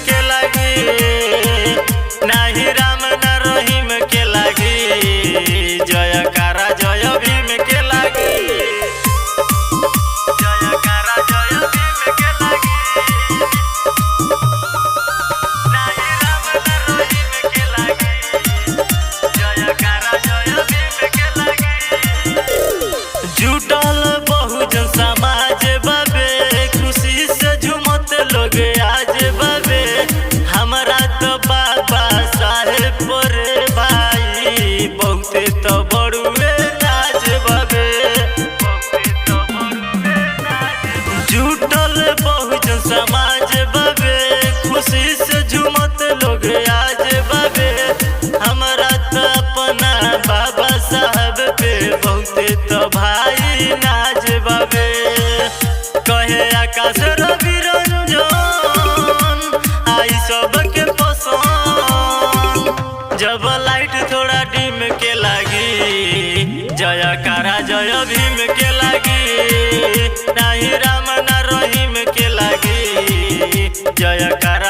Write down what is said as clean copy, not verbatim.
के लागी, नाही राम न रहीम के लागी, जयकारा जय भीम के लागी, जयकारा जय भीम के लागी, नाही राम न रहीम के लागी, जयकारा जय भीम के लागी। जुटल बहुजन समाज बाबे, खुशी से झूमत लोग आज बाबे, हमरा तो बाबा साहेब रे भाई, बहुते तो बड़ुए नाच बाबे, जुटल बहुजन समाज बाबे, खुशी से झूमत लोग आज बाबे, हमरा तो अपना बाबा साहब पे बहुते तो भाई नाच बाबे। कहे आकाश रवि रंजन आई सबके पसंद, जब लाइट थोड़ा डिम के लागी, जयकारा जय भीम के लागी, नाही राम न रहीम के लागी, जयकारा